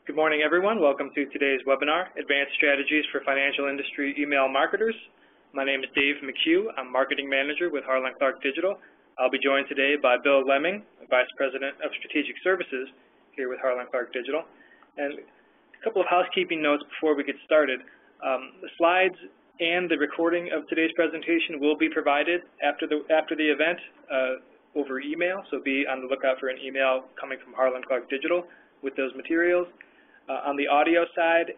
Good morning, everyone. Welcome to today's webinar, Advanced Strategies for Financial Industry Email Marketers. My name is Dave McHugh. I'm Marketing Manager with Harland Clarke Digital. I'll be joined today by Bill Lemming, Vice President of Strategic Services here with Harland Clarke Digital. And a couple of housekeeping notes before we get started. The slides and the recording of today's presentation will be provided after the event over email, so be on the lookout for an email coming from Harland Clarke Digital with those materials. On the audio side,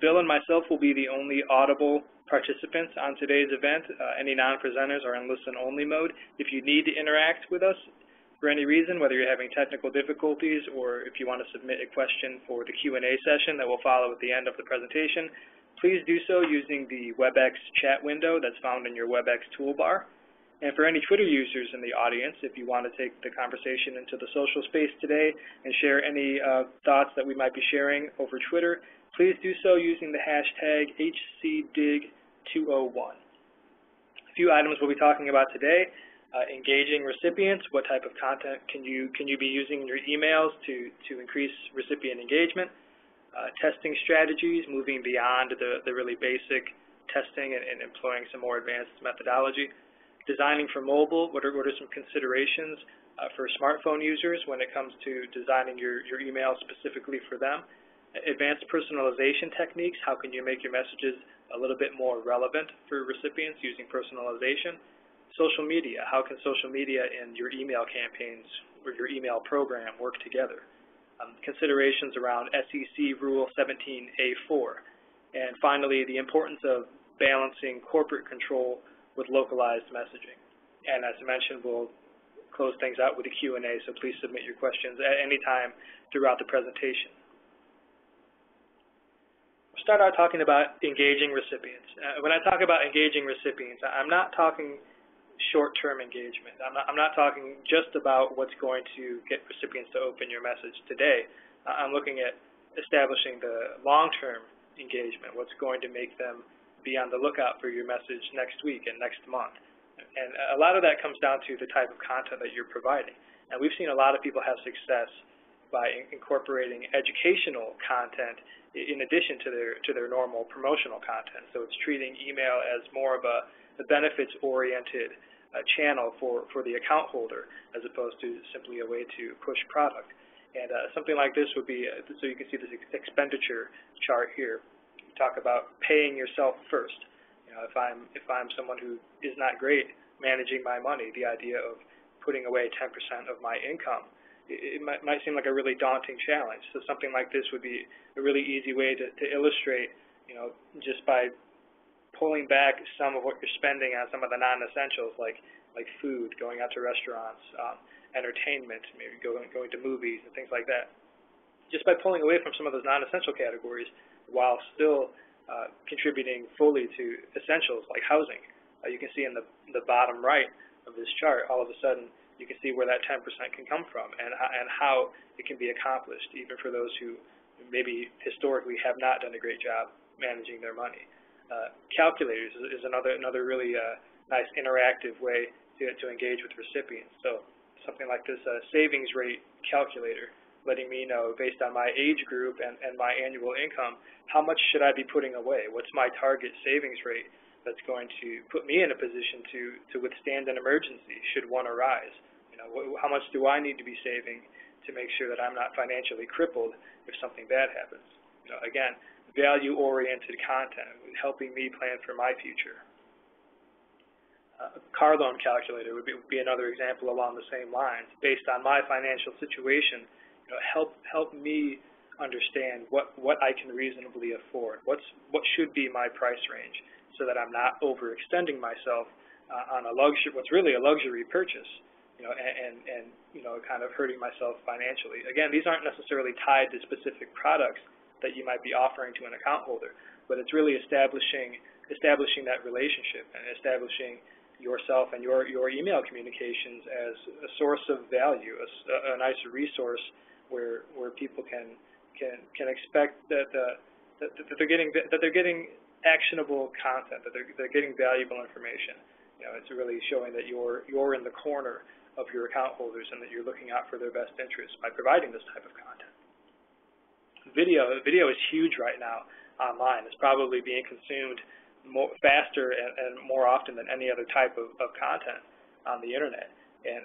Bill and myself will be the only audible participants on today's event. Any non-presenters are in listen-only mode. If you need to interact with us for any reason, whether you're having technical difficulties or if you want to submit a question for the Q&A session that will follow at the end of the presentation, please do so using the WebEx chat window that's found in your WebEx toolbar. And for any Twitter users in the audience, if you want to take the conversation into the social space today and share any thoughts that we might be sharing over Twitter, please do so using the hashtag HCDIG201. A few items we'll be talking about today: engaging recipients. What type of content can you be using in your emails to increase recipient engagement? Testing strategies, moving beyond the really basic testing and employing some more advanced methodology. Designing for mobile, what are some considerations for smartphone users when it comes to designing your email specifically for them? Advanced personalization techniques, how can you make your messages a little bit more relevant for recipients using personalization? Social media, how can social media and your email campaigns or your email program work together? Considerations around SEC Rule 17A4. And finally, the importance of balancing corporate control with localized messaging. And as I mentioned, we'll close things out with a Q&A, so please submit your questions at any time throughout the presentation. We'll start out talking about engaging recipients. When I talk about engaging recipients, I'm not talking short-term engagement. I'm not talking just about what's going to get recipients to open your message today. I'm looking at establishing the long-term engagement, what's going to make them be on the lookout for your message next week and next month. And a lot of that comes down to the type of content that you're providing. And we've seen a lot of people have success by incorporating educational content in addition to their normal promotional content. So it's treating email as more of a benefits-oriented channel for the account holder as opposed to simply a way to push product. And something like this would be, so you can see this expenditure chart here. Talk about paying yourself first. You know, if I'm someone who is not great managing my money, the idea of putting away 10% of my income, it might seem like a really daunting challenge. So something like this would be a really easy way to illustrate, you know, just by pulling back some of what you're spending on some of the non-essentials like food, going out to restaurants, entertainment, maybe going to movies and things like that. Just by pulling away from some of those non-essential categories, while still contributing fully to essentials like housing. You can see in the bottom right of this chart, all of a sudden you can see where that 10% can come from and how it can be accomplished, even for those who maybe historically have not done a great job managing their money. Calculators is another really nice interactive way to engage with recipients. So something like this savings rate calculator, letting me know based on my age group and my annual income, how much should I be putting away? What's my target savings rate that's going to put me in a position to withstand an emergency should one arise? You know, how much do I need to be saving to make sure that I'm not financially crippled if something bad happens? You know, again, value-oriented content, helping me plan for my future. Car loan calculator would be another example along the same lines. Based on my financial situation, you know, help me understand what I can reasonably afford. What should be my price range, so that I'm not overextending myself on what's really a luxury purchase, you know, and you know, kind of hurting myself financially. Again, these aren't necessarily tied to specific products that you might be offering to an account holder, but it's really establishing that relationship and establishing yourself and your email communications as a source of value, a nice resource where people can expect that they're getting actionable content, that they're getting valuable information. You know, it's really showing that you're in the corner of your account holders and that you're looking out for their best interests by providing this type of content. Video is huge right now online. It's probably being consumed faster and more often than any other type of content on the internet. And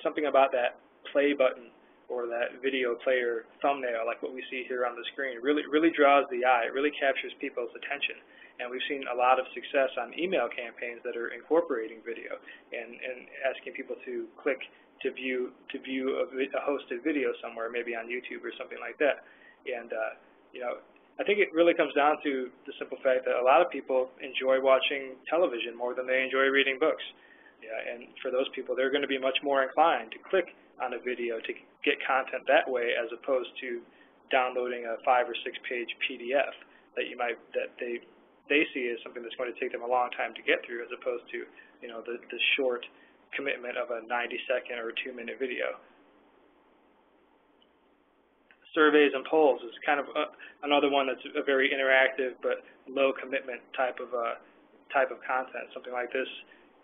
something about that play button or that video player thumbnail, like what we see here on the screen, really draws the eye. It really captures people's attention. And we've seen a lot of success on email campaigns that are incorporating video and asking people to click to view a hosted video somewhere, maybe on YouTube or something like that. And I think it really comes down to the simple fact that a lot of people enjoy watching television more than they enjoy reading books. Yeah, and for those people, they're going to be much more inclined to click on a video to get content that way, as opposed to downloading a 5 or 6 page PDF that they see as something that's going to take them a long time to get through, as opposed to the short commitment of a 90-second or 2-minute video. Surveys and polls is kind of another one that's a very interactive but low commitment type of content. Something like this,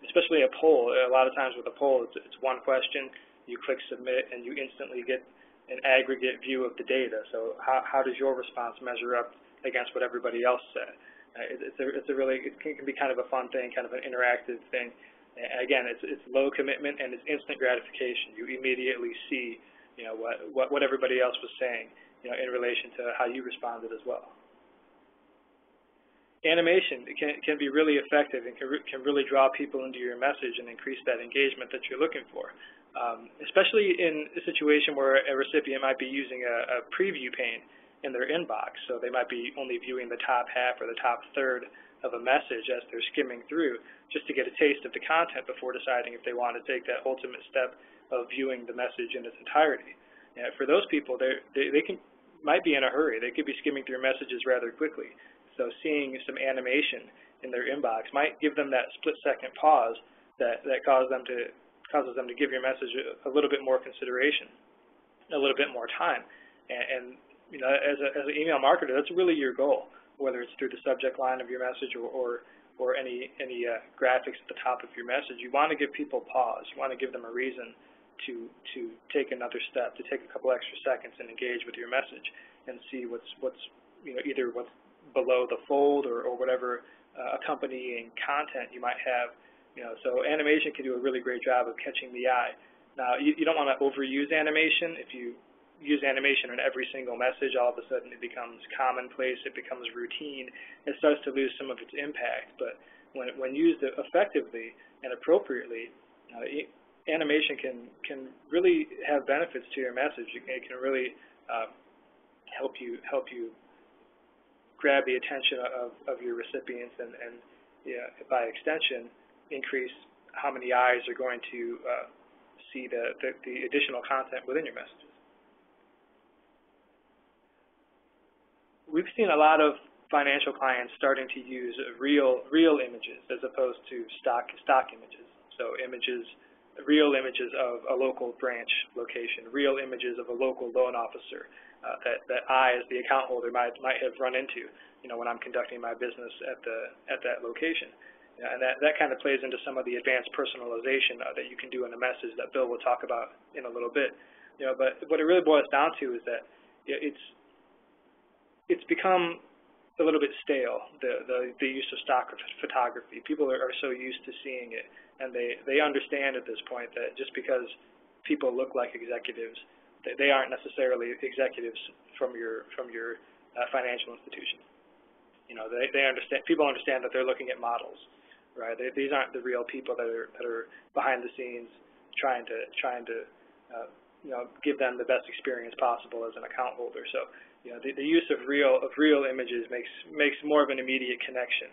especially a poll. A lot of times with a poll, it's one question. You click submit, and you instantly get an aggregate view of the data. So how does your response measure up against what everybody else said? It can be kind of a fun thing, kind of an interactive thing. Again, it's low commitment and it's instant gratification. You immediately see what everybody else was saying in relation to how you responded as well. Animation can be really effective and can really draw people into your message and increase that engagement that you're looking for, especially in a situation where a recipient might be using a preview pane in their inbox. So they might be only viewing the top half or the top third of a message as they're skimming through, just to get a taste of the content before deciding if they want to take that ultimate step of viewing the message in its entirety. And for those people, they might be in a hurry. They could be skimming through messages rather quickly. So seeing some animation in their inbox might give them that split-second pause that causes them to give your message a little bit more consideration, a little bit more time. And as an email marketer, that's really your goal, whether it's through the subject line of your message or any graphics at the top of your message. You want to give people pause. You want to give them a reason to take another step, to take a couple extra seconds and engage with your message and see what's either what's below the fold or whatever accompanying content you might have. So animation can do a really great job of catching the eye. Now, you don't want to overuse animation. If you use animation in every single message, all of a sudden it becomes commonplace, it becomes routine, it starts to lose some of its impact. But when used effectively and appropriately, animation can really have benefits to your message. It can really help you grab the attention of your recipients and by extension increase how many eyes are going to see the additional content within your messages. We've seen a lot of financial clients starting to use real images as opposed to stock images. So real images of a local branch location, real images of a local loan officer that I, as the account holder, might have run into, when I'm conducting my business at that location. And that kind of plays into some of the advanced personalization that you can do in a message that Bill will talk about in a little bit. But what it really boils down to is that it's become a little bit stale, the use of stock photography. People are so used to seeing it, and they understand at this point that just because people look like executives, they aren't necessarily executives from your financial institution. They understand. People understand that they're looking at models, right? These aren't the real people that are behind the scenes trying to give them the best experience possible as an account holder. So the use of real images makes more of an immediate connection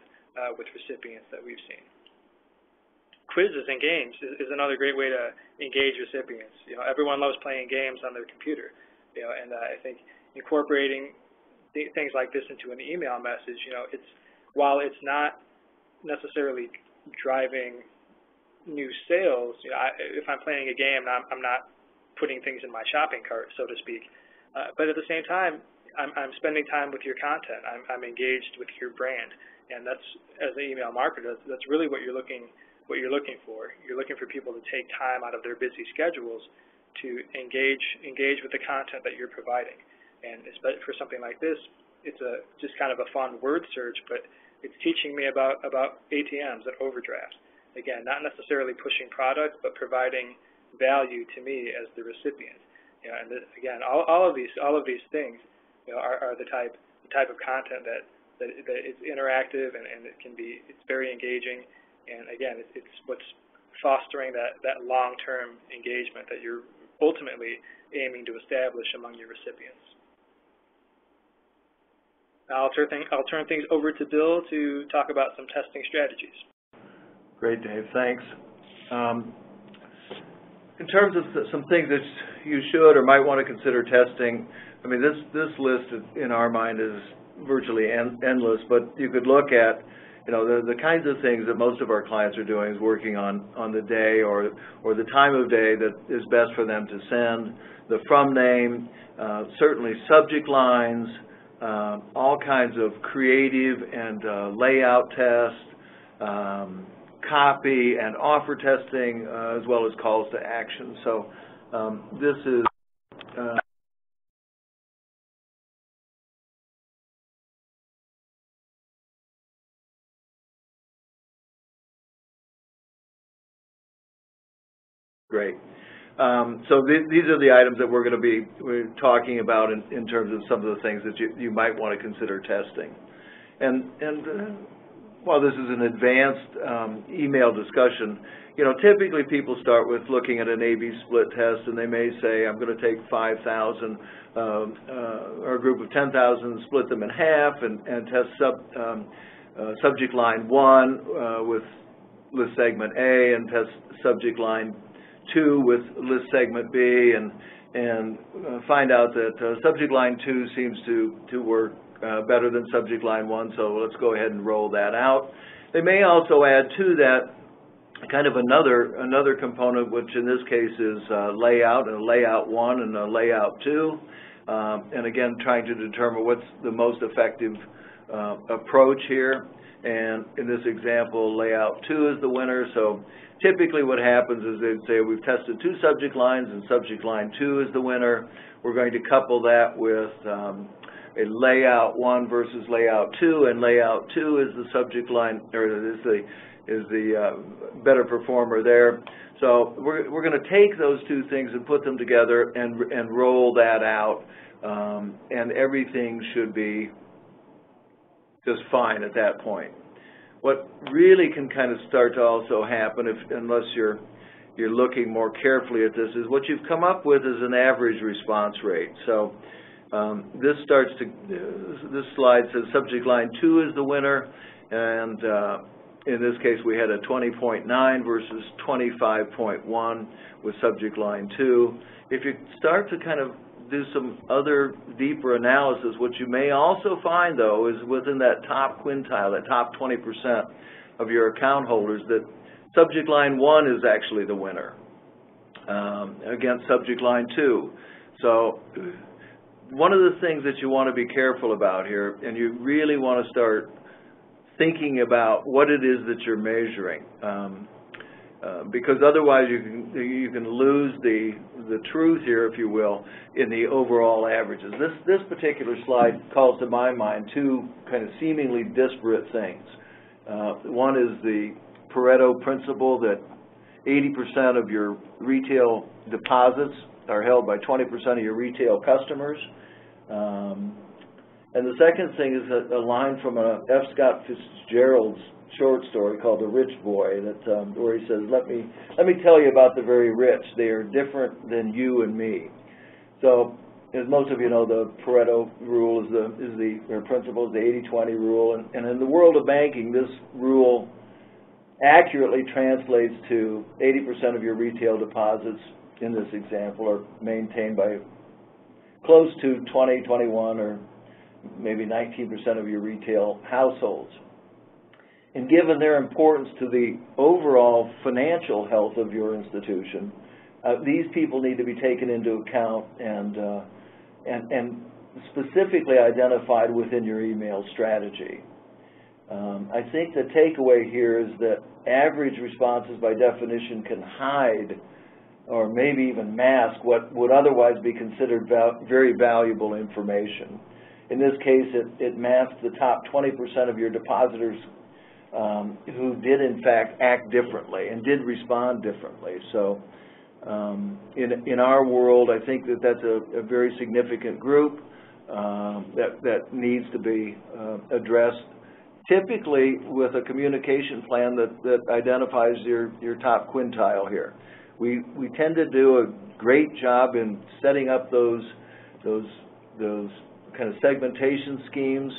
with recipients that we've seen. Quizzes and games is another great way to engage recipients. Everyone loves playing games on their computer, and I think incorporating things like this into an email message, while it's not necessarily driving new sales, if I'm playing a game, I'm not putting things in my shopping cart, so to speak. But at the same time, I'm spending time with your content. I'm engaged with your brand, and that's, as an email marketer, that's really what you're looking for. You're looking for people to take time out of their busy schedules to engage with the content that you're providing. And especially for something like this, it's just kind of a fun word search, but it's teaching me about ATMs and overdrafts. Again, not necessarily pushing product, but providing value to me as the recipient. And again, all of these things, are the type of content that is interactive, and it's very engaging. And again, it's what's fostering that long-term engagement that you're ultimately aiming to establish among your recipients. Now I'll turn things over to Bill to talk about some testing strategies. Great, Dave. Thanks. In terms of some things that you should or might want to consider testing, I mean, this list in our mind is virtually endless, but you could look at, the kinds of things that most of our clients are doing is working on the day or the time of day that is best for them to send, the from name, certainly subject lines, all kinds of creative and layout tests, copy and offer testing, as well as calls to action. So this is great. So these are the items that we're going to be talking about in terms of some of the things that you might want to consider testing. And while this is an advanced email discussion, typically people start with looking at an A/B split test, and they may say, I'm going to take 5,000 or a group of 10,000, split them in half, and test subject line 1 with list segment A, and test subject line 2 with list segment B, and find out that subject line 2 seems to work better than subject line 1, so let's go ahead and roll that out. They may also add to that kind of another component, which in this case is layout, and a layout 1 and a layout 2, and again trying to determine what's the most effective approach here. And in this example, layout 2 is the winner. So typically what happens is they'd say we've tested 2 subject lines and subject line 2 is the winner. We're going to couple that with a layout 1 versus layout 2, and layout 2 is the subject line, or is the better performer there. So we're going to take those 2 things and put them together and roll that out, and everything should be just fine at that point. What really can kind of start to also happen, unless you're looking more carefully at this, is what you've come up with is an average response rate. So this slide says subject line 2 is the winner, and in this case we had a 20.9 versus 25.1 with subject line 2. If you start to kind of do some other deeper analysis, what you may also find, though, is within that top quintile, that top 20% of your account holders, that subject line 1 is actually the winner against subject line 2. So one of the things that you want to be careful about here, and you really want to start thinking about what it is that you're measuring, because otherwise you can lose the truth here, if you will, in the overall averages. This particular slide calls to my mind 2 kind of seemingly disparate things. One is the Pareto principle that 80% of your retail deposits are held by 20% of your retail customers. And the second thing is a line from a F. Scott Fitzgerald's short story called The Rich Boy, that where he says, let me tell you about the very rich. They are different than you and me. So, as most of you know, the Pareto rule or principle is the 80-20 rule, and in the world of banking, this rule accurately translates to 80% of your retail deposits in this example are maintained by close to 20, 21, or maybe 19% of your retail households. And given their importance to the overall financial health of your institution, these people need to be taken into account and specifically identified within your email strategy. I think the takeaway here is that average responses by definition can hide or maybe even mask what would otherwise be considered very valuable information. In this case, it masks the top 20% of your depositors who did in fact act differently and did respond differently. So in our world, I think that that's a very significant group that needs to be addressed, typically with a communication plan that identifies your top quintile here. We tend to do a great job in setting up those kind of segmentation schemes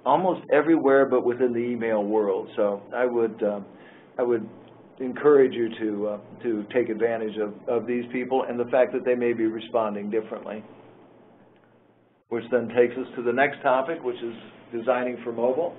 almost everywhere but within the email world. So I would encourage you to take advantage of these people and the fact that they may be responding differently. Which then takes us to the next topic, which is designing for mobile.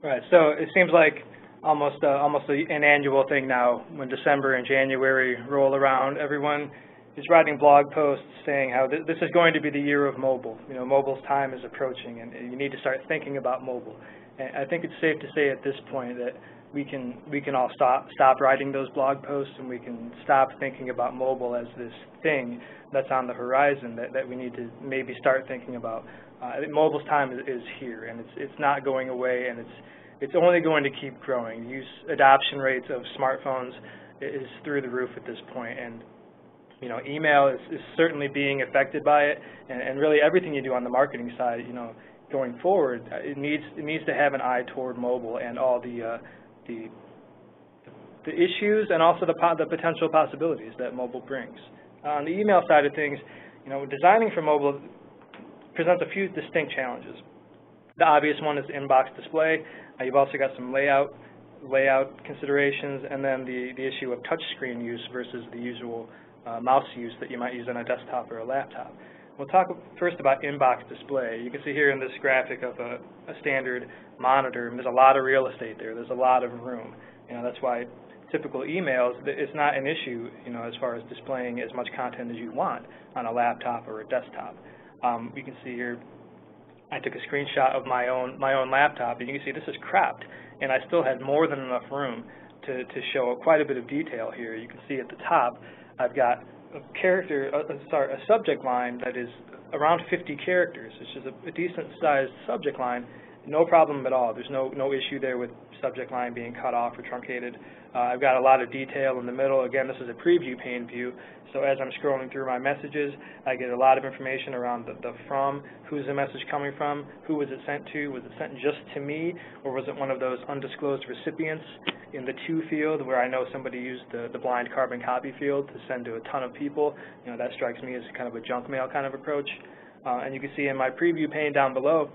Right. So it seems like almost an annual thing now. When December and January roll around, everyone is writing blog posts saying how this is going to be the year of mobile. You know, mobile's time is approaching, and you need to start thinking about mobile. And I think it's safe to say at this point that we can all stop writing those blog posts, and we can stop thinking about mobile as this thing that's on the horizon that we need to maybe start thinking about. Mobile's time is here, and it's not going away, and it's only going to keep growing. Adoption rates of smartphones is through the roof at this point, and you know, email is certainly being affected by it, and really everything you do on the marketing side, you know, going forward, it needs to have an eye toward mobile and all the issues and also the potential possibilities that mobile brings. On the email side of things, you know, designing for mobile presents a few distinct challenges. The obvious one is inbox display. You've also got some layout considerations, and then the issue of touchscreen use versus the usual mouse use that you might use on a desktop or a laptop. We'll talk first about inbox display. You can see here in this graphic of a standard monitor, and there's a lot of real estate there. There's a lot of room. You know, that's why typical emails, it's not an issue, you know, as far as displaying as much content as you want on a laptop or a desktop. You can see here, I took a screenshot of my own laptop, and you can see this is cropped, and I still had more than enough room to show quite a bit of detail here. You can see at the top, I've got a subject line that is around 50 characters, which is a decent-sized subject line. No problem at all. There's no issue there with subject line being cut off or truncated. I've got a lot of detail in the middle. Again, this is a preview pane view, so as I'm scrolling through my messages, I get a lot of information around the from, who's the message coming from, who was it sent to, was it sent just to me, or was it one of those undisclosed recipients in the to field where I know somebody used the blind carbon copy field to send to a ton of people. You know, that strikes me as kind of a junk mail kind of approach. And you can see in my preview pane down below,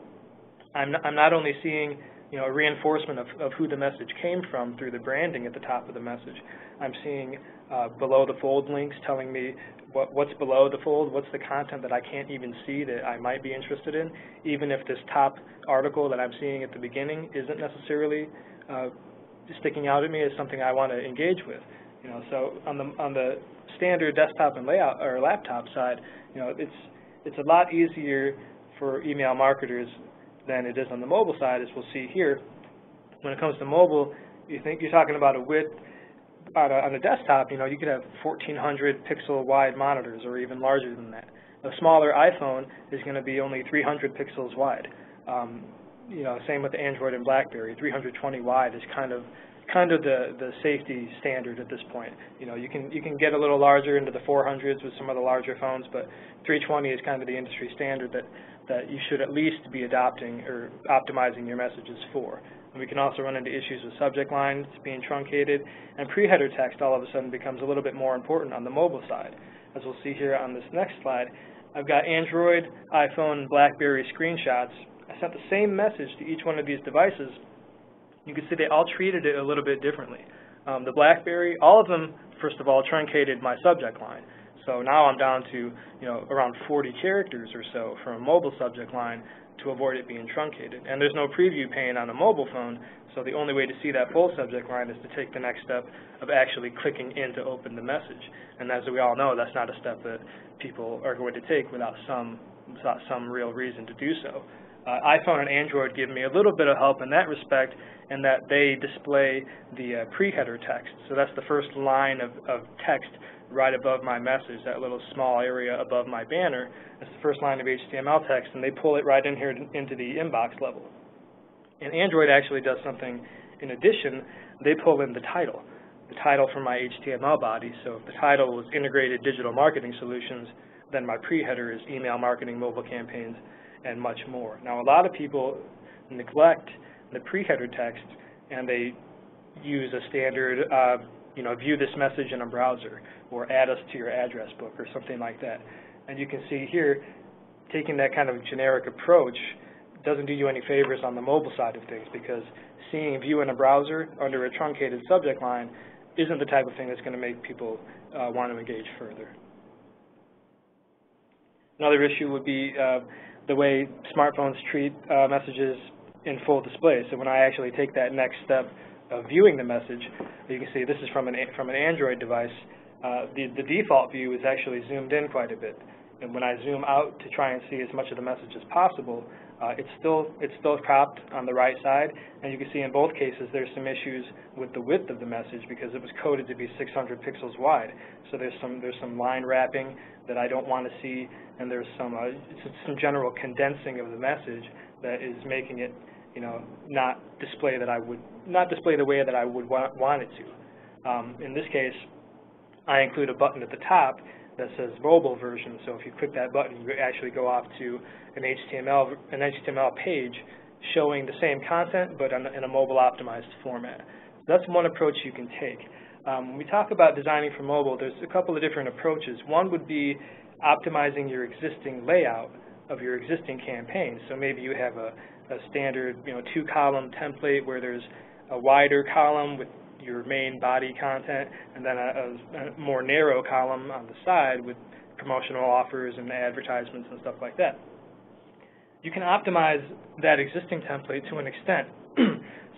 I'm not only seeing, you know, a reinforcement of who the message came from through the branding at the top of the message. I'm seeing below the fold links telling me what's below the fold, what's the content that I can't even see that I might be interested in, even if this top article that I'm seeing at the beginning isn't necessarily sticking out at me as something I want to engage with. You know, so on the standard desktop and layout or laptop side, you know, it's a lot easier for email marketers than it is on the mobile side, as we'll see here. When it comes to mobile, you're talking about a width on a desktop. You know, you could have 1,400 pixel wide monitors, or even larger than that. A smaller iPhone is going to be only 300 pixels wide. You know, same with Android and BlackBerry. 320 wide is kind of the safety standard at this point. You know, you can get a little larger into the 400s with some of the larger phones, but 320 is kind of the industry standard that you should at least be adopting or optimizing your messages for. And we can also run into issues with subject lines being truncated, and pre-header text all of a sudden becomes a little bit more important on the mobile side. As we'll see here on this next slide, I've got Android, iPhone, and BlackBerry screenshots. I sent the same message to each one of these devices. You can see they all treated it a little bit differently. The BlackBerry, all of them, first of all, truncated my subject line. So now I'm down to, you know, around 40 characters or so for a mobile subject line to avoid it being truncated. And there's no preview pane on a mobile phone, so the only way to see that full subject line is to take the next step of actually clicking in to open the message. And as we all know, that's not a step that people are going to take without some real reason to do so. iPhone and Android give me a little bit of help in that respect, in that they display the pre-header text. So that's the first line of text right above my message, that little small area above my banner. That's the first line of HTML text, and they pull it right in here into the inbox level. And Android actually does something in addition. They pull in the title for my HTML body. So if the title was Integrated Digital Marketing Solutions, then my pre-header is email marketing, mobile campaigns, and much more. Now, a lot of people neglect the pre-header text, and they use a standard, view this message in a browser, or add us to your address book, or something like that. And you can see here, taking that kind of generic approach doesn't do you any favors on the mobile side of things, because seeing view in a browser under a truncated subject line isn't the type of thing that's going to make people want to engage further. Another issue would be the way smartphones treat messages in full display. So when I actually take that next step of viewing the message, you can see this is from an Android device. The default view is actually zoomed in quite a bit. And when I zoom out to try and see as much of the message as possible, it's still cropped on the right side. And you can see in both cases there's some issues with the width of the message, because it was coded to be 600 pixels wide. So there's some line wrapping that I don't want to see, and there's some general condensing of the message that is making it, not display the way that I would want it to. In this case, I include a button at the top that says mobile version. So if you click that button, you actually go off to an HTML page showing the same content, but in a mobile optimized format. So that's one approach you can take. When we talk about designing for mobile, there's a couple of different approaches. One would be optimizing your existing layout of your existing campaign. So maybe you have a standard, two-column template where there's a wider column with your main body content, and then a more narrow column on the side with promotional offers and advertisements and stuff like that. You can optimize that existing template to an extent.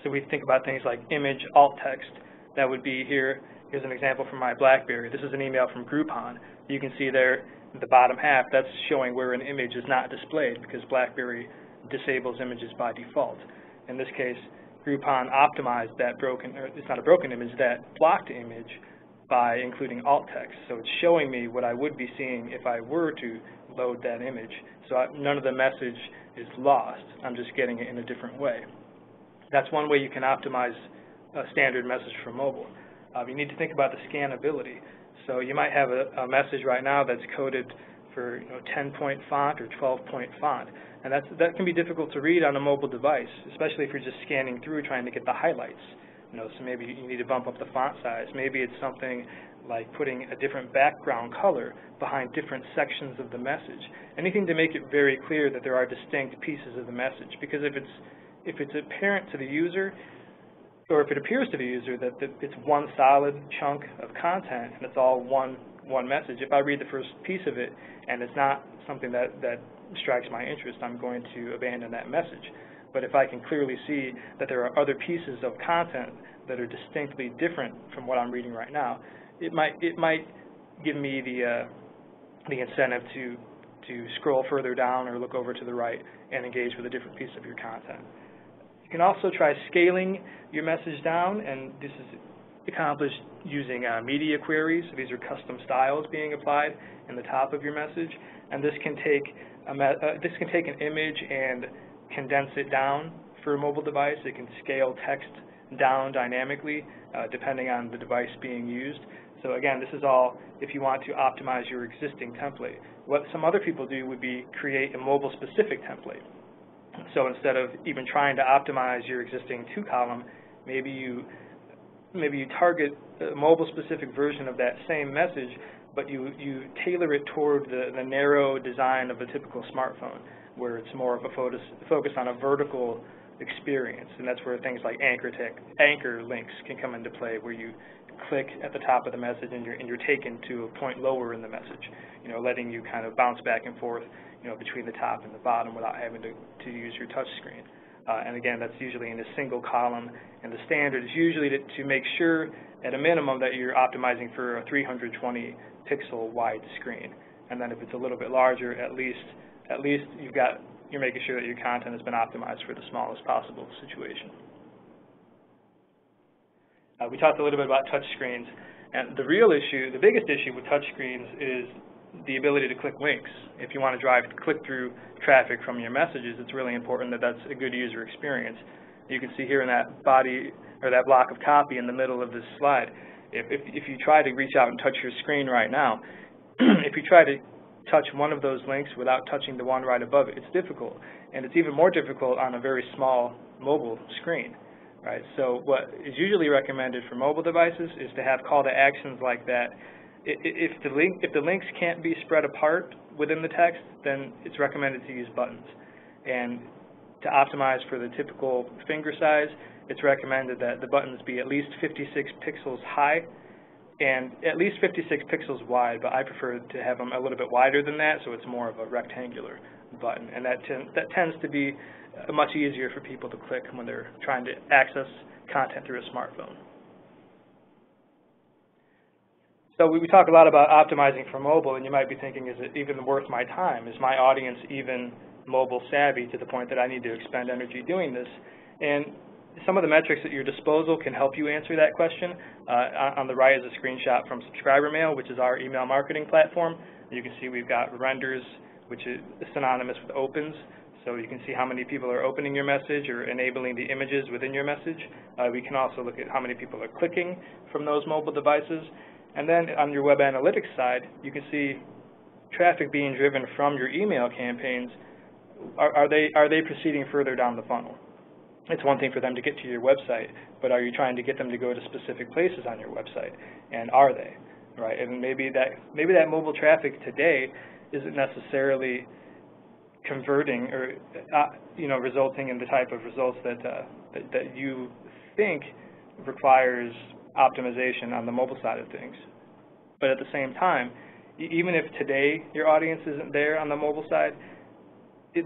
So we think about things like image alt text. That would be here. Here's an example from my BlackBerry. This is an email from Groupon. You can see there in the bottom half, that's showing where an image is not displayed, because BlackBerry disables images by default. In this case, Groupon optimized that it's not a broken image, that blocked image by including alt text. So it's showing me what I would be seeing if I were to load that image. So none of the message is lost. I'm just getting it in a different way. That's one way you can optimize a standard message for mobile. You need to think about the scannability. So you might have a message right now that's coded for 10-point font or 12-point font. And that can be difficult to read on a mobile device, especially if you're just scanning through trying to get the highlights. So maybe you need to bump up the font size. Maybe it's something like putting a different background color behind different sections of the message. Anything to make it very clear that there are distinct pieces of the message. Because if it's apparent to the user, or if it appears to the user that it's one solid chunk of content and it's all one message, if I read the first piece of it and it's not something that strikes my interest, I'm going to abandon that message. But if I can clearly see that there are other pieces of content that are distinctly different from what I'm reading right now, it might give me the incentive to scroll further down or look over to the right and engage with a different piece of your content. You can also try scaling your message down, and this is accomplished using media queries. So these are custom styles being applied in the top of your message, and this can take an image and condense it down for a mobile device. It can scale text down dynamically depending on the device being used. So again, this is all if you want to optimize your existing template. What some other people do would be create a mobile-specific template. So instead of even trying to optimize your existing two-column, maybe you target a mobile-specific version of that same message, but you tailor it toward the narrow design of a typical smartphone, where it's more of a focus on a vertical experience. And that's where things like anchor links can come into play, where you click at the top of the message and you're taken to a point lower in the message, letting you kind of bounce back and forth, between the top and the bottom without having to use your touch screen. And again, that's usually in a single column, and the standard is usually to make sure at a minimum that you're optimizing for a 320 pixel wide screen. And then if it's a little bit larger, at least you've got you're making sure that your content has been optimized for the smallest possible situation. We talked a little bit about touch screens, and the real issue, the biggest issue with touch screens is the ability to click links. If you want to drive click-through traffic from your messages, it's really important that that's a good user experience. You can see here in that body, or that block of copy in the middle of this slide, if you try to reach out and touch your screen right now, if you try to touch one of those links without touching the one right above it, it's difficult. And it's even more difficult on a very small mobile screen. Right? So what is usually recommended for mobile devices is to have call to actions like that. If the links can't be spread apart within the text, then it's recommended to use buttons. And to optimize for the typical finger size, it's recommended that the buttons be at least 56 pixels high and at least 56 pixels wide, but I prefer to have them a little bit wider than that, so it's more of a rectangular button. And that tends to be much easier for people to click when they're trying to access content through a smartphone. So we talk a lot about optimizing for mobile, and you might be thinking, is it even worth my time? Is my audience even mobile savvy to the point that I need to expend energy doing this? And some of the metrics at your disposal can help you answer that question. On the right is a screenshot from Subscriber Mail, which is our email marketing platform. You can see we've got renders, which is synonymous with opens. So you can see how many people are opening your message or enabling the images within your message. We can also look at how many people are clicking from those mobile devices. And then on your web analytics side, you can see traffic being driven from your email campaigns. Are they proceeding further down the funnel? It's one thing for them to get to your website, but are you trying to get them to go to specific places on your website? And are they? Right? And maybe that mobile traffic today isn't necessarily converting or resulting in the type of results that you think requires optimization on the mobile side of things. But at the same time, even if today your audience isn't there on the mobile side,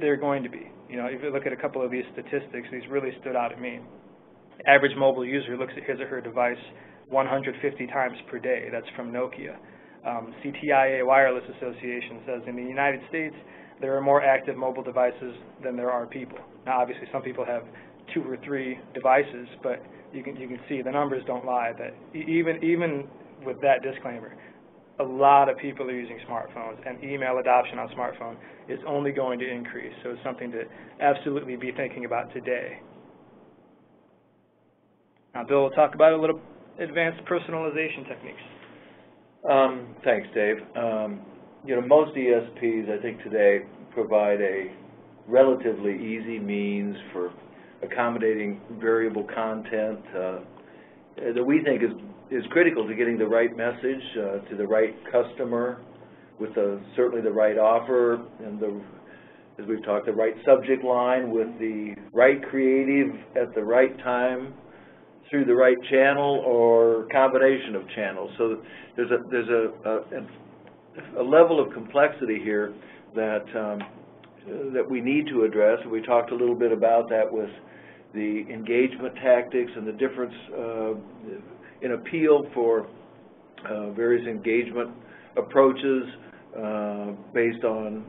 they're going to be. If you look at a couple of these statistics, these really stood out at me. Average mobile user looks at his or her device 150 times per day. That's from Nokia. CTIA Wireless Association says in the United States, there are more active mobile devices than there are people. Now, obviously, some people have 2 or 3 devices, but you can see the numbers don't lie. That even with that disclaimer, a lot of people are using smartphones, and email adoption on smartphone is only going to increase. So it's something to absolutely be thinking about today. Now, Bill will talk about a little advanced personalization techniques. Thanks, Dave. Most ESPs, I think, today provide a relatively easy means for accommodating variable content that we think is critical to getting the right message to the right customer with certainly the right offer and as we've talked, the right subject line with the right creative at the right time through the right channel or combination of channels. So there's a level of complexity here that we need to address. We talked a little bit about that with the engagement tactics and the difference in appeal for various engagement approaches based on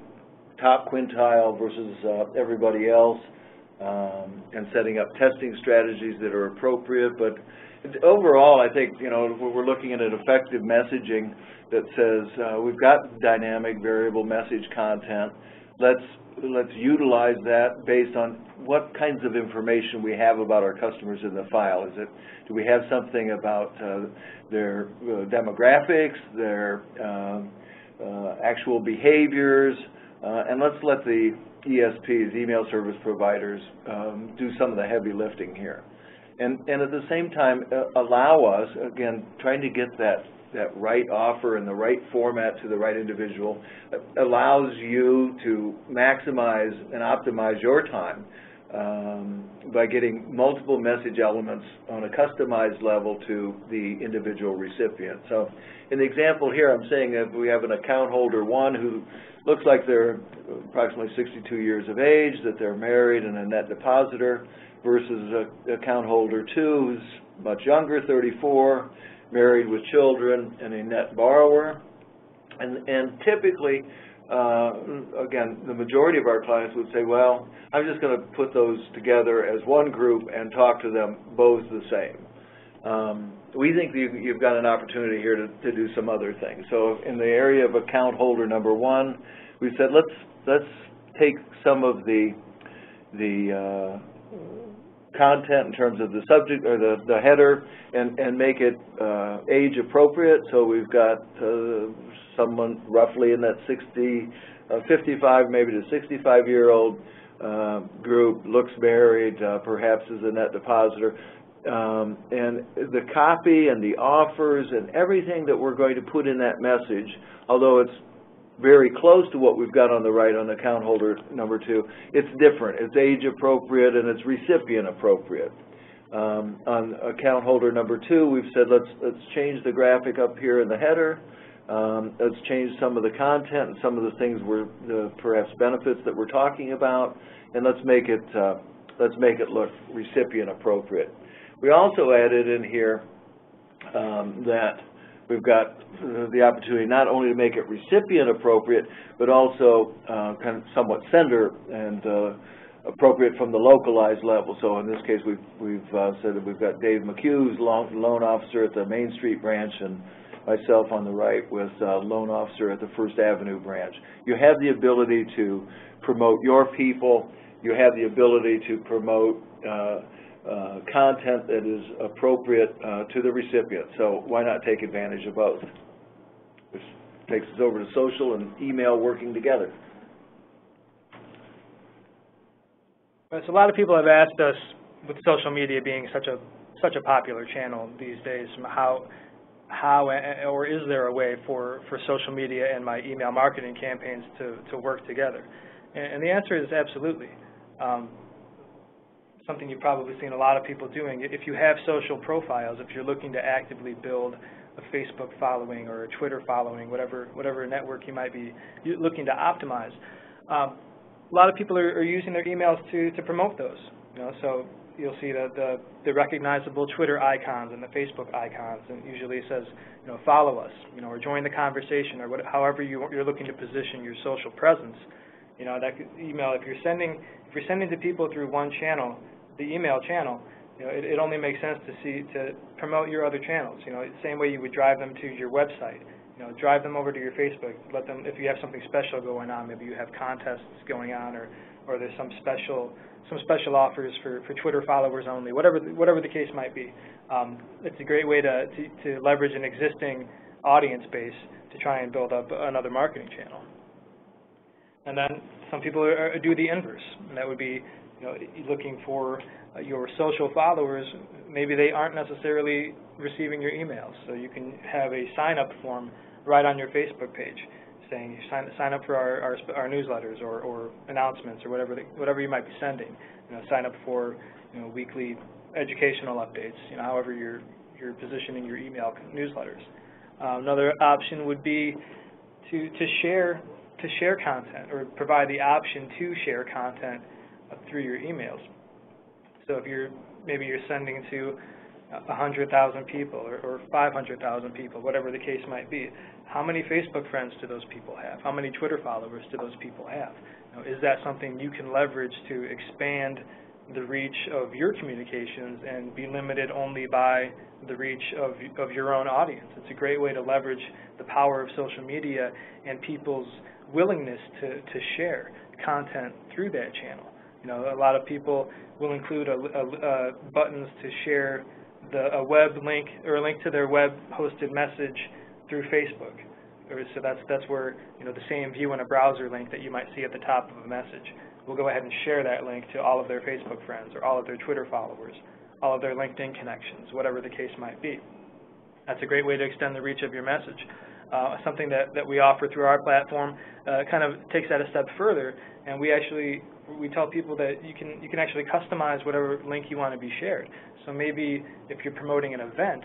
top quintile versus everybody else, and setting up testing strategies that are appropriate. But overall, I think we're looking at an effective messaging that says we've got dynamic variable message content. Let's utilize that based on what kinds of information we have about our customers in the file. Do we have something about their demographics, their actual behaviors, and let's let the ESPs, email service providers, do some of the heavy lifting here. And at the same time, allow us, again, trying to get that right offer in the right format to the right individual allows you to maximize and optimize your time by getting multiple message elements on a customized level to the individual recipient. So in the example here, I'm saying that we have an account holder 1 who looks like they're approximately 62 years of age, that they're married and a net depositor, versus account holder 2 who's much younger, 34, married with children, and a net borrower. And typically, again, the majority of our clients would say, well, I'm just going to put those together as one group and talk to them both the same. We think you've got an opportunity here to do some other things. So in the area of account holder number 1, we said let's take some of the content in terms of the subject or the header and make it age appropriate. So we've got someone roughly in that 55 maybe to 65-year-old group, looks married, perhaps is a net depositor. And the copy and the offers and everything that we're going to put in that message, although it's very close to what we've got on the right on account holder number 2, it's different. It's age appropriate and it's recipient appropriate. On account holder number 2, we've said let's change the graphic up here in the header. Let's change some of the content and some of the things perhaps benefits that we're talking about, and let's make it look recipient appropriate. We also added in here that we've got the opportunity not only to make it recipient appropriate, but also kind of somewhat sender and appropriate from the localized level. So in this case, we've said that we've got Dave McHugh's loan officer at the Main Street branch, and myself on the right with loan officer at the First Avenue branch. You have the ability to promote your people. You have the ability to promote content that is appropriate to the recipient. So why not take advantage of both? Which takes us over to social and email working together. So a lot of people have asked us, with social media being such a popular channel these days, how or is there a way for social media and my email marketing campaigns to work together? And the answer is absolutely. Something you've probably seen a lot of people doing. If you have social profiles, if you're looking to actively build a Facebook following or a Twitter following, whatever network you might be looking to optimize, a lot of people are using their emails to promote those. So you'll see the recognizable Twitter icons and the Facebook icons, and usually it says, follow us, or join the conversation, or however you're looking to position your social presence. That email, if you're sending to people through one channel, the email channel, it only makes sense to promote your other channels. The same way you would drive them to your website. Drive them over to your Facebook. Let them, if you have something special going on, maybe you have contests going on, or there's some special offers for Twitter followers only. Whatever the case might be, it's a great way to leverage an existing audience base to try and build up another marketing channel. And then some people do the inverse, and that would be looking for your social followers. Maybe they aren't necessarily receiving your emails, so you can have a sign-up form right on your Facebook page saying sign up for our newsletters or announcements or whatever you might be sending. Sign up for weekly educational updates. However you're positioning your email newsletters. Another option would be to share content, or provide the option to share content through your emails. So if maybe you're sending to 100,000 people or 500,000 people, whatever the case might be, how many Facebook friends do those people have? How many Twitter followers do those people have? Is that something you can leverage to expand the reach of your communications and be limited only by the reach of your own audience? It's a great way to leverage the power of social media and people's willingness to share content through that channel. A lot of people will include buttons to share a web link or a link to their web hosted message through Facebook. So that's where the same view in a browser link that you might see at the top of a message. We'll go ahead and share that link to all of their Facebook friends or all of their Twitter followers, all of their LinkedIn connections, whatever the case might be. That's a great way to extend the reach of your message. Something that we offer through our platform kind of takes that a step further, and we tell people that you can actually customize whatever link you want to be shared. So maybe if you're promoting an event,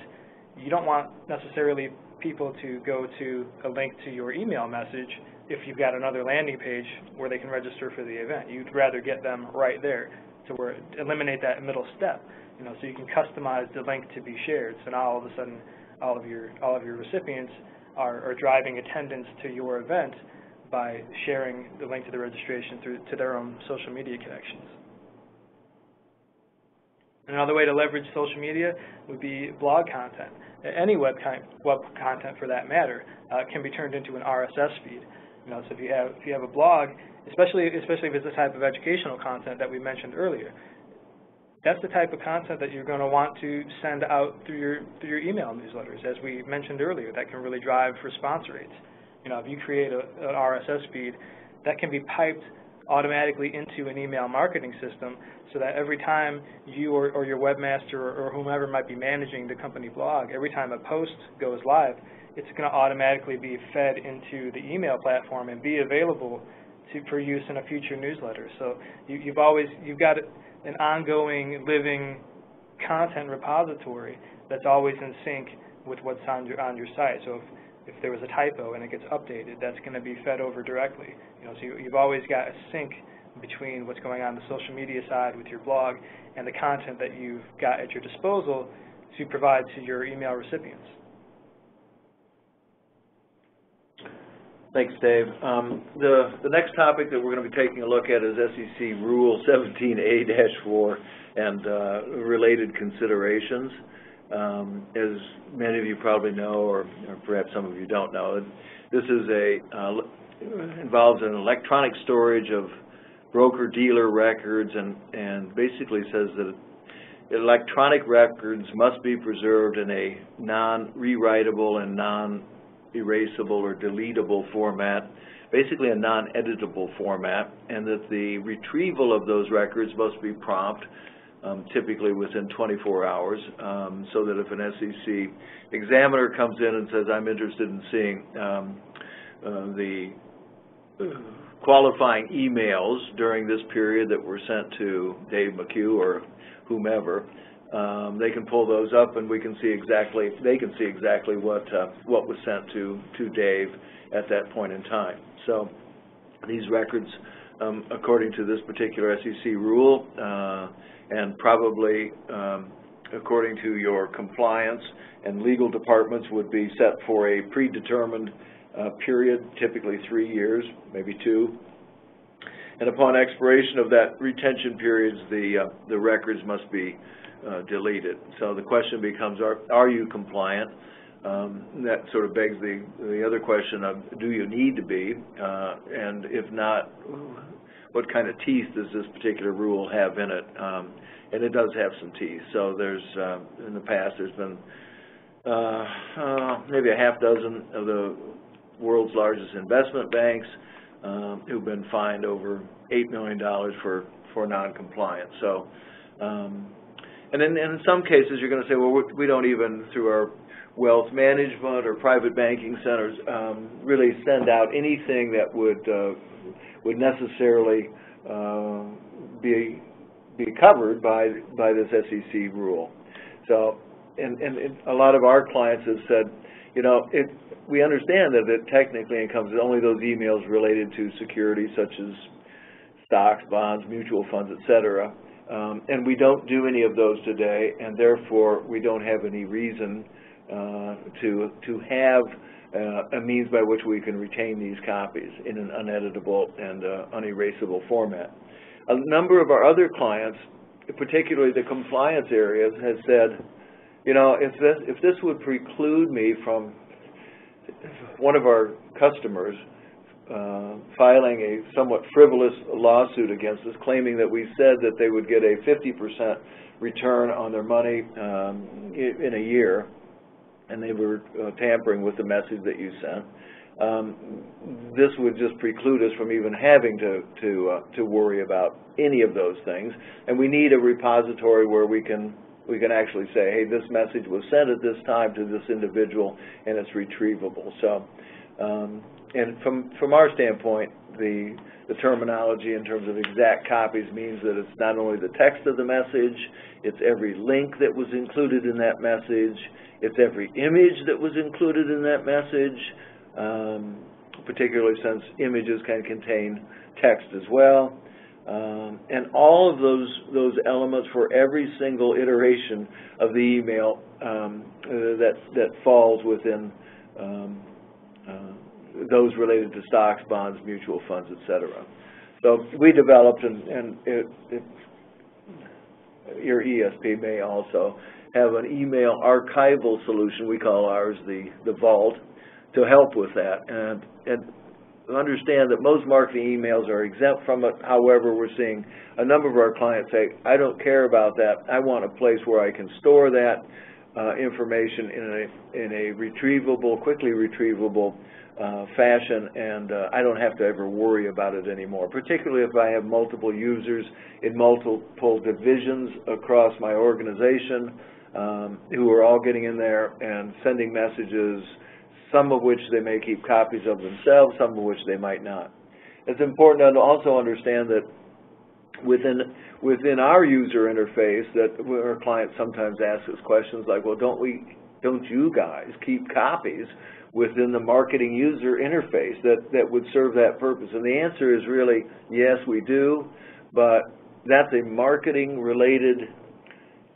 you don't want necessarily people to go to a link to your email message if you've got another landing page where they can register for the event. You'd rather get them right there to eliminate that middle step. So you can customize the link to be shared. So now all of a sudden, all of your recipients are driving attendance to your event by sharing the link to the registration to their own social media connections. Another way to leverage social media would be blog content. Any web content, for that matter, can be turned into an RSS feed. So if you have a blog, especially if it's the type of educational content that we mentioned earlier, that's the type of content that you're going to want to send out through your email newsletters, as we mentioned earlier. That can really drive response rates. If you create an RSS feed, that can be piped automatically into an email marketing system, so that every time you or your webmaster or whomever might be managing the company blog, every time a post goes live, it's going to automatically be fed into the email platform and be available for use in a future newsletter. So you've got an ongoing, living content repository that's always in sync with what's on your site. So if there was a typo and it gets updated, that's going to be fed over directly. So you've always got a sync between what's going on the social media side with your blog and the content that you've got at your disposal to provide to your email recipients. Thanks, Dave. The next topic that we're going to be taking a look at is SEC Rule 17A-4 and related considerations. As many of you probably know, or perhaps some of you don't know, this is involves an electronic storage of broker-dealer records, and basically says that electronic records must be preserved in a non-rewritable and non-erasable or deletable format, basically a non-editable format, and that the retrieval of those records must be prompt, typically within 24 hours, so that if an SEC examiner comes in and says, I'm interested in seeing the qualifying emails during this period that were sent to Dave McHugh or whomever, they can pull those up, and they can see exactly what was sent to Dave at that point in time. So these records, according to this particular SEC rule, and probably according to your compliance and legal departments, would be set for a predetermined period, typically 3 years, maybe 2. And upon expiration of that retention period, the records must be deleted. So the question becomes, are you compliant? That sort of begs the other question of, do you need to be? And if not, what kind of teeth does this particular rule have in it? And it does have some teeth. So there's, in the past, there's been maybe a half dozen of the world's largest investment banks who've been fined over $8 million for non-compliance. So, and then in some cases you're going to say, well, we don't even, through our wealth management or private banking centers, really send out anything that would necessarily be covered by this SEC rule. So, and a lot of our clients have said, we understand that it technically encompasses only those emails related to securities such as stocks, bonds, mutual funds, etc. And we don't do any of those today, and therefore we don't have any reason to have a means by which we can retain these copies in an uneditable and unerasable format. A number of our other clients, particularly the compliance areas, has said, if this would preclude me from one of our customers filing a somewhat frivolous lawsuit against us, claiming that we said that they would get a 50% return on their money in a year, and they were tampering with the message that you sent, this would just preclude us from even having to worry about any of those things. And we need a repository where we can actually say, hey, this message was sent at this time to this individual, and it's retrievable. So, and from our standpoint, the terminology in terms of exact copies means that it's not only the text of the message, it's every link that was included in that message, it's every image that was included in that message, particularly since images can contain text as well. And all of those elements for every single iteration of the email that falls within those related to stocks, bonds, mutual funds, etc. So we developed, and your ESP may also have an email archival solution. We call ours the Vault, to help with that. And understand that most marketing emails are exempt from it. However, we're seeing a number of our clients say, I don't care about that. I want a place where I can store that information in a retrievable, quickly retrievable fashion, and I don't have to ever worry about it anymore, particularly if I have multiple users in multiple divisions across my organization who are all getting in there and sending messages, some of which they may keep copies of themselves, some of which they might not. It's important to also understand that within our user interface, that our clients sometimes ask us questions like, well, don't you guys keep copies within the marketing user interface that would serve that purpose? And the answer is really, yes, we do, but that's a marketing-related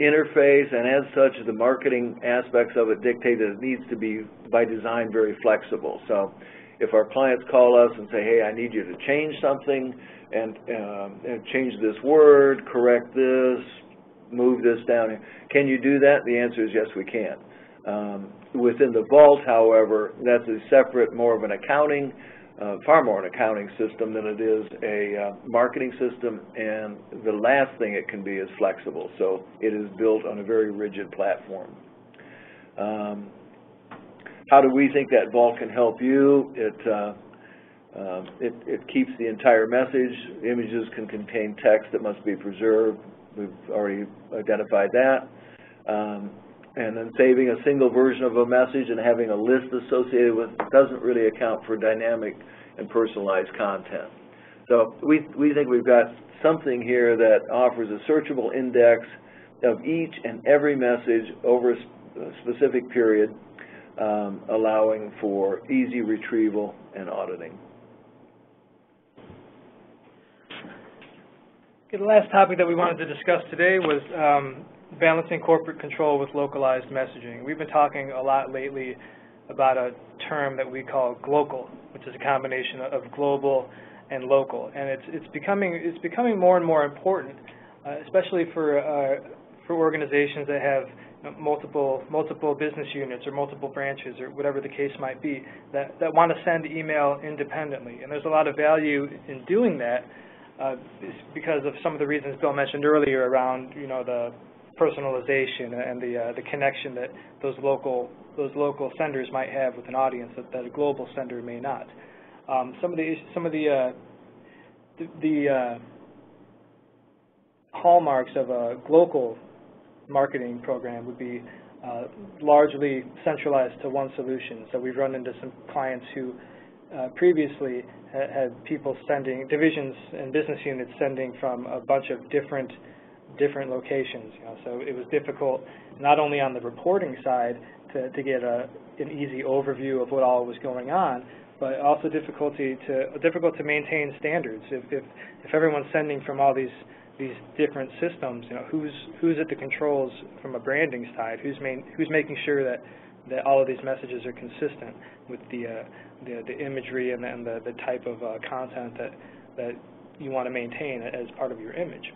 interface, and as such, the marketing aspects of it dictate that it needs to be, by design, very flexible. So if our clients call us and say, hey, I need you to change something, and change this word, correct this, move this down, can you do that? The answer is yes, we can. Within the Vault, however, that's a separate, more of an accounting, far more an accounting system than it is a marketing system, and the last thing it can be is flexible. So it is built on a very rigid platform. How do we think that Vault can help you? It keeps the entire message. Images can contain text that must be preserved. We've already identified that. And then saving a single version of a message and having a list associated with it doesn't really account for dynamic and personalized content. So we think we've got something here that offers a searchable index of each and every message over a specific period, allowing for easy retrieval and auditing. Okay, the last topic that we wanted to discuss today was balancing corporate control with localized messaging. We've been talking a lot lately about a term that we call global, which is a combination of global and local, and it's becoming more and more important, especially for organizations that have multiple business units or multiple branches or whatever the case might be that want to send email independently. And there's a lot of value in doing that because of some of the reasons Bill mentioned earlier around the personalization and the connection that those local senders might have with an audience that a global sender may not. Some of the hallmarks of a global marketing program would be largely centralized to one solution. So we've run into some clients who previously had people sending, divisions and business units sending from a bunch of different locations. So it was difficult not only on the reporting side to get an easy overview of what all was going on, but also difficult to maintain standards. If everyone's sending from all these different systems, who's at the controls from a branding side? Who's making sure that all of these messages are consistent with the imagery and the type of content that you want to maintain as part of your image.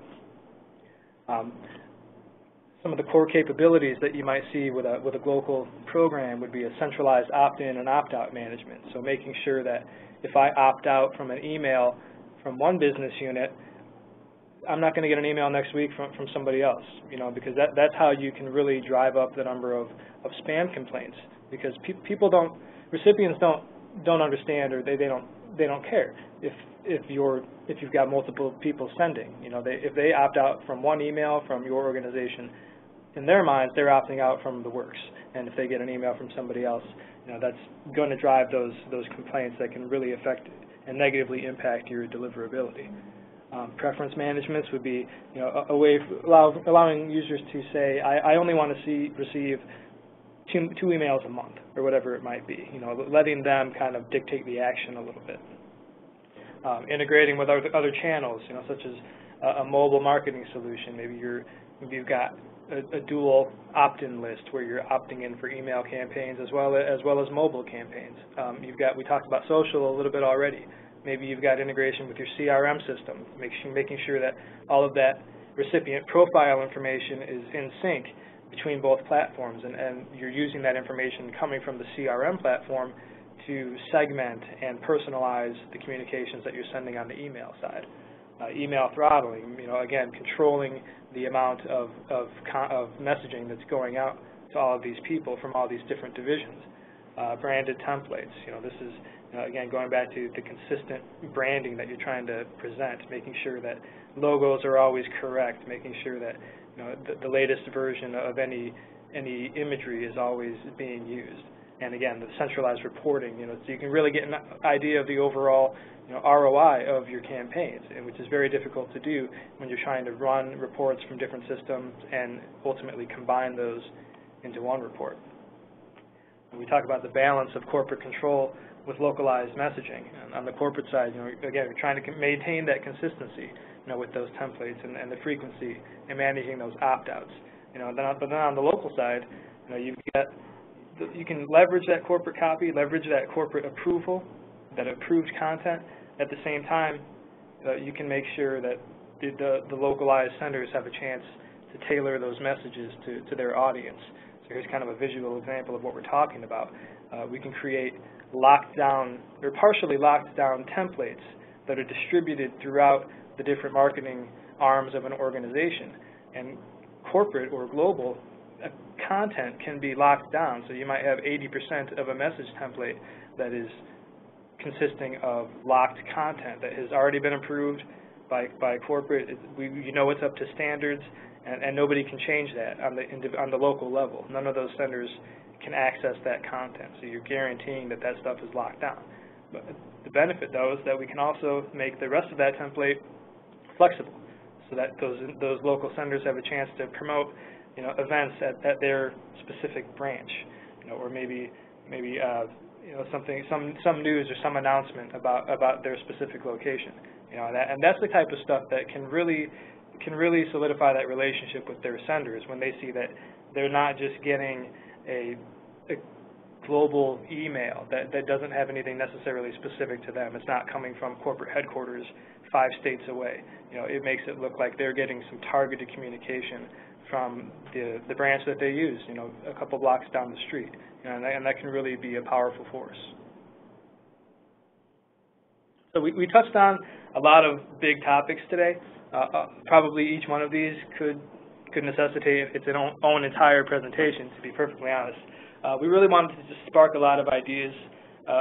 Some of the core capabilities that you might see with a global program would be a centralized opt-in and opt-out management. So making sure that if I opt out from an email from one business unit, I'm not going to get an email next week from somebody else, because that's how you can really drive up the number of spam complaints, because recipients don't understand, or they don't care if you've got multiple people sending. If they opt out from one email from your organization, in their minds they're opting out from the works, and if they get an email from somebody else, that's going to drive those complaints that can really affect and negatively impact your deliverability. Preference managements would be a way of allowing users to say, I only want to receive two emails a month, or whatever it might be. Letting them kind of dictate the action a little bit. Integrating with other channels, such as a mobile marketing solution. Maybe you've got a dual opt-in list where you're opting in for email campaigns as well as mobile campaigns. We talked about social a little bit already. Maybe you've got integration with your CRM system, making sure that all of that recipient profile information is in sync between both platforms, and you're using that information coming from the CRM platform to segment and personalize the communications that you're sending on the email side. Email throttling, again, controlling the amount of messaging that's going out to all of these people from all these different divisions. Branded templates, this is, again, going back to the consistent branding that you're trying to present, making sure that logos are always correct, making sure that the latest version of any imagery is always being used. And again, the centralized reporting, so you can really get an idea of the overall ROI of your campaigns, which is very difficult to do when you're trying to run reports from different systems and ultimately combine those into one report. And we talk about the balance of corporate control with localized messaging. And on the corporate side, again, we're trying to maintain that consistency, with those templates and the frequency and managing those opt-outs. But then on the local side, you can leverage that corporate copy, leverage that corporate approval, that approved content. At the same time, you can make sure that the localized senders have a chance to tailor those messages to their audience. So here's kind of a visual example of what we're talking about. We can create locked down or partially locked down templates that are distributed throughout the different marketing arms of an organization. And corporate or global content can be locked down. So you might have 80% of a message template that is consisting of locked content that has already been approved by corporate. It's up to standards, and nobody can change that on the local level. None of those senders can access that content. So you're guaranteeing that stuff is locked down. But the benefit, though, is that we can also make the rest of that template flexible, so that those local senders have a chance to promote events at their specific branch, or maybe some news or some announcement about their specific location, and that's the type of stuff that can really solidify that relationship with their senders when they see that they're not just getting a global email that doesn't have anything necessarily specific to them. It's not coming from corporate headquarters 5 states away. It makes it look like they're getting some targeted communication from the branch that they use, a couple blocks down the street, and that can really be a powerful force. So we touched on a lot of big topics today. Probably each one of these could necessitate its own entire presentation, to be perfectly honest. We really wanted to just spark a lot of ideas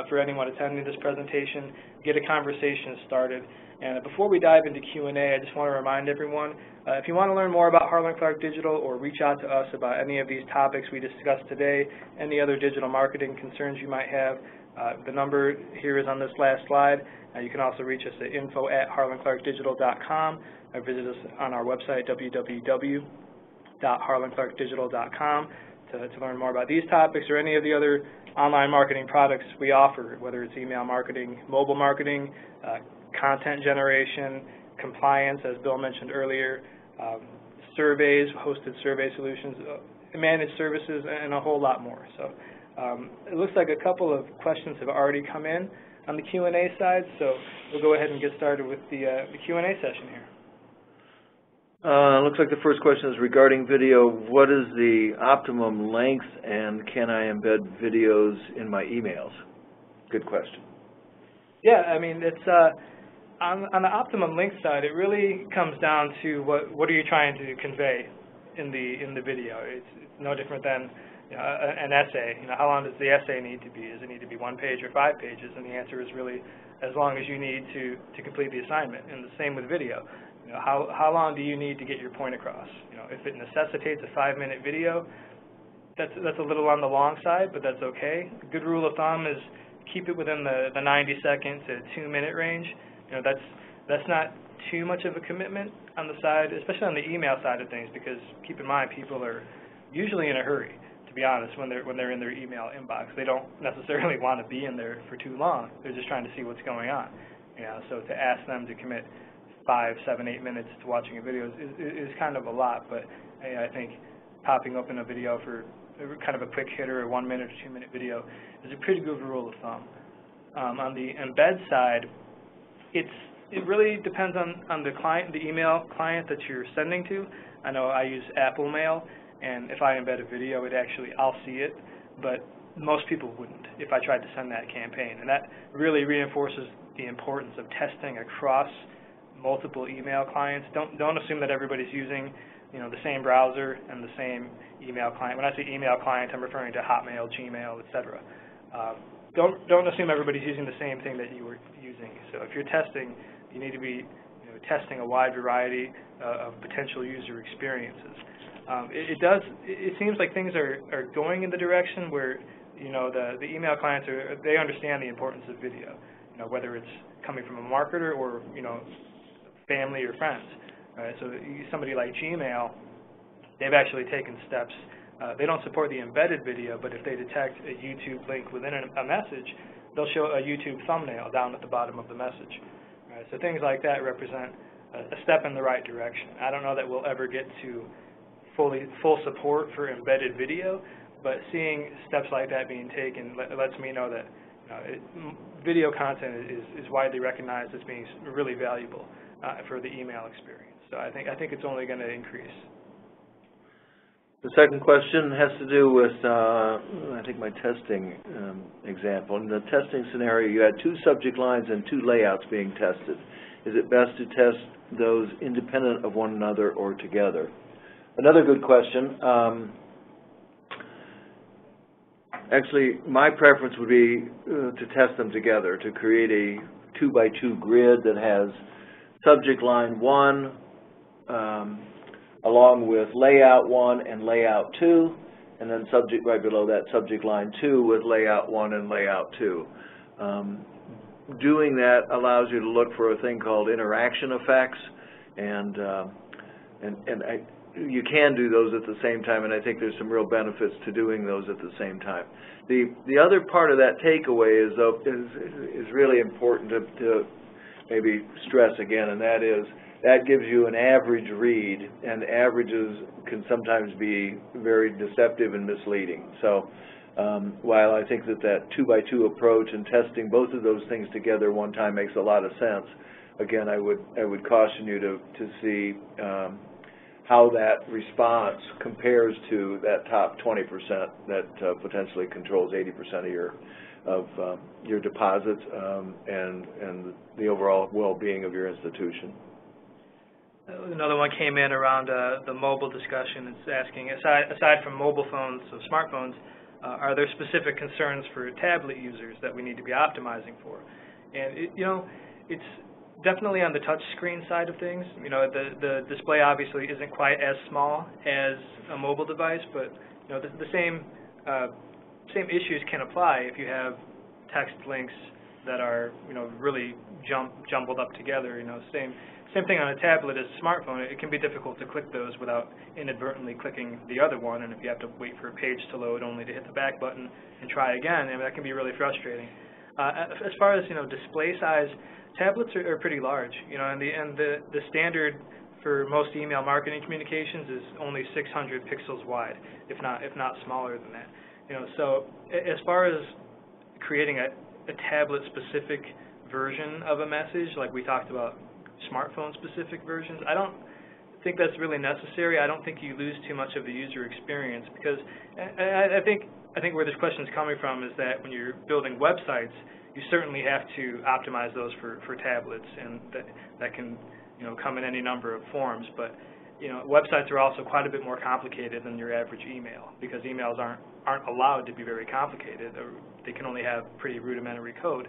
for anyone attending this presentation, get a conversation started. And before we dive into Q&A, I just want to remind everyone, if you want to learn more about Harland Clarke Digital or reach out to us about any of these topics we discussed today, any other digital marketing concerns you might have, the number here is on this last slide. You can also reach us at info@harlandclarkedigital.com or visit us on our website, www.harlandclarkedigital.com, to learn more about these topics or any of the other online marketing products we offer, whether it's email marketing, mobile marketing, content generation, compliance, as Bill mentioned earlier, surveys, hosted survey solutions, managed services, and a whole lot more. So it looks like a couple of questions have already come in on the Q&A side, so we'll go ahead and get started with the Q&A session here. Looks like the first question is regarding video. What is the optimum length, and can I embed videos in my emails? Good question. Yeah, I mean, it's on the optimum length side, it really comes down to what are you trying to convey in the video. It's no different than an essay. How long does the essay need to be? Does it need to be 1 page or 5 pages? And the answer is really as long as you need to complete the assignment. And the same with video. How long do you need to get your point across? If it necessitates a 5-minute video, that's a little on the long side, but that's okay. A good rule of thumb is keep it within the 90-second to 2-minute range. That's not too much of a commitment on the side, especially on the email side of things, because keep in mind people are usually in a hurry, to be honest, when they're in their email inbox. They don't necessarily want to be in there for too long. They're just trying to see what's going on. So to ask them to commit 5, 7, 8 minutes to watching a video is kind of a lot, but I think popping open a video for kind of a quick hitter, a 1 minute or 2 minute video is a pretty good rule of thumb. On the embed side, it really depends on the client, the email client that you're sending to. I know I use Apple Mail, and if I embed a video, I'll see it, but most people wouldn't if I tried to send that campaign. And that really reinforces the importance of testing across multiple email clients. Don't assume that everybody's using the same browser and the same email client. When I say email client, I'm referring to Hotmail, Gmail, etc. Don't assume everybody's using the same thing that you were using. So if you're testing, you need to be testing a wide variety of potential user experiences. It seems like things are going in the direction where the email clients they understand the importance of video, whether it's coming from a marketer or family or friends. Right? So somebody like Gmail, they've actually taken steps. They don't support the embedded video, but if they detect a YouTube link within a message, they'll show a YouTube thumbnail down at the bottom of the message. Right? So things like that represent a step in the right direction. I don't know that we'll ever get to full support for embedded video, but seeing steps like that being taken lets me know that video content is widely recognized as being really valuable for the email experience. So I think it's only going to increase. The second question has to do with, I think, my testing example. In the testing scenario, you had 2 subject lines and 2 layouts being tested. Is it best to test those independent of one another or together? Another good question. Actually, my preference would be to test them together, to create a 2x2 grid that has subject line 1 along with layout 1 and layout 2, and then right below that, subject line 2 with layout 1 and layout 2. Doing that allows you to look for a thing called interaction effects, and you can do those at the same time, and I think there's some real benefits to doing those at the same time. The other part of that takeaway is really important to maybe stress again, and that is that gives you an average read, and averages can sometimes be very deceptive and misleading. So while I think that 2x2 approach and testing both of those things together one time makes a lot of sense, again, I would caution you to see how that response compares to that top 20% that potentially controls 80% of your deposits and the overall well-being of your institution. Another one came in around the mobile discussion. It's asking, aside from mobile phones, so smartphones, are there specific concerns for tablet users that we need to be optimizing for? And it's definitely on the touch screen side of things. The display obviously isn't quite as small as a mobile device, but the same issues can apply if you have text links that are really jumbled up together. Same thing on a tablet as a smartphone. It can be difficult to click those without inadvertently clicking the other one, and if you have to wait for a page to load only to hit the back button and try again, that can be really frustrating. As far as display size, tablets are pretty large. And the standard for most email marketing communications is only 600 pixels wide, if not smaller than that. So as far as creating a tablet-specific version of a message, like we talked about smartphone-specific versions, I don't think that's really necessary. I don't think you lose too much of the user experience, because I think where this question is coming from is that when you're building websites, you certainly have to optimize those for tablets, and that can come in any number of forms. But websites are also quite a bit more complicated than your average email, because emails aren't allowed to be very complicated. They can only have pretty rudimentary code,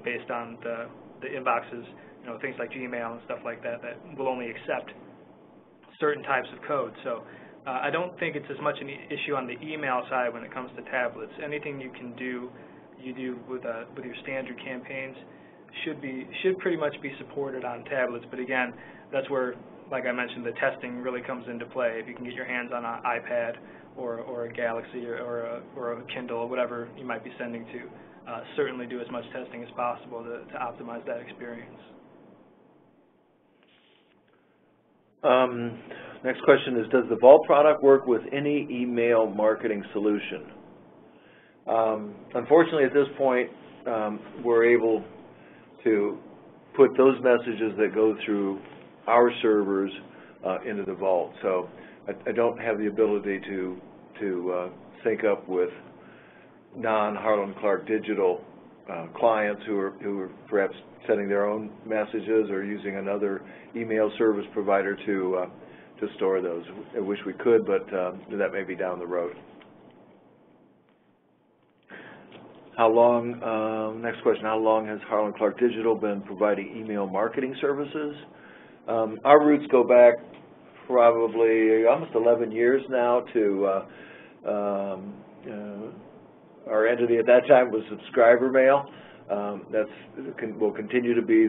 based on the inboxes, things like Gmail and stuff like that will only accept certain types of code. So I don't think it's as much an issue on the email side when it comes to tablets. Anything you do with your standard campaigns should pretty much be supported on tablets. But again, that's where, like I mentioned, the testing really comes into play. If you can get your hands on an iPad or a Galaxy or a Kindle or whatever you might be sending to, certainly do as much testing as possible to optimize that experience. Next question is, does the Vault product work with any email marketing solution? Unfortunately, at this point, we're able to put those messages that go through our servers into the Vault. So I don't have the ability to sync up with non-Harland Clarke Digital clients who are perhaps sending their own messages or using another email service provider to store those. I wish we could, but that may be down the road. How long, next question, how long has Harland Clarke Digital been providing email marketing services? Our roots go back probably almost 11 years now to our entity at that time was Subscriber Mail. Will continue to be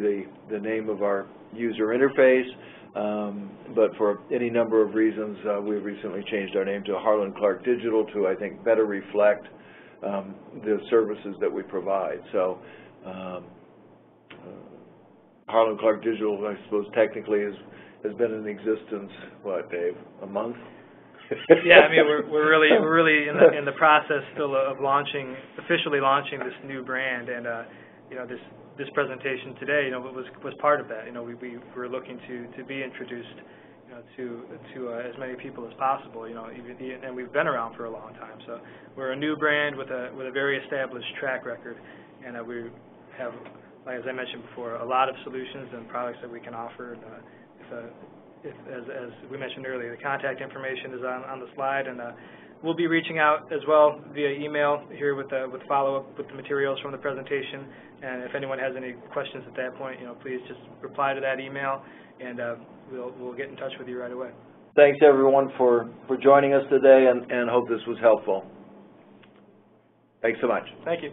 the name of our user interface, but for any number of reasons, we've recently changed our name to Harland Clarke Digital to, I think, better reflect the services that we provide. So Harland Clarke Digital, I suppose, technically has been in existence, what, Dave, a month? Yeah, I mean, we're really in the process still of officially launching this new brand, and you know, this presentation today, you know, was part of that. You know, we were looking to be introduced, you know, to as many people as possible. You know, and we've been around for a long time, so we're a new brand with a very established track record, and we have, like, as I mentioned before, a lot of solutions and products that we can offer. As we mentioned earlier, the contact information is on the slide, and we'll be reaching out as well via email here with follow-up with the materials from the presentation. And if anyone has any questions at that point, you know, please just reply to that email, and we'll get in touch with you right away. Thanks everyone for joining us today, and hope this was helpful. Thanks so much. Thank you.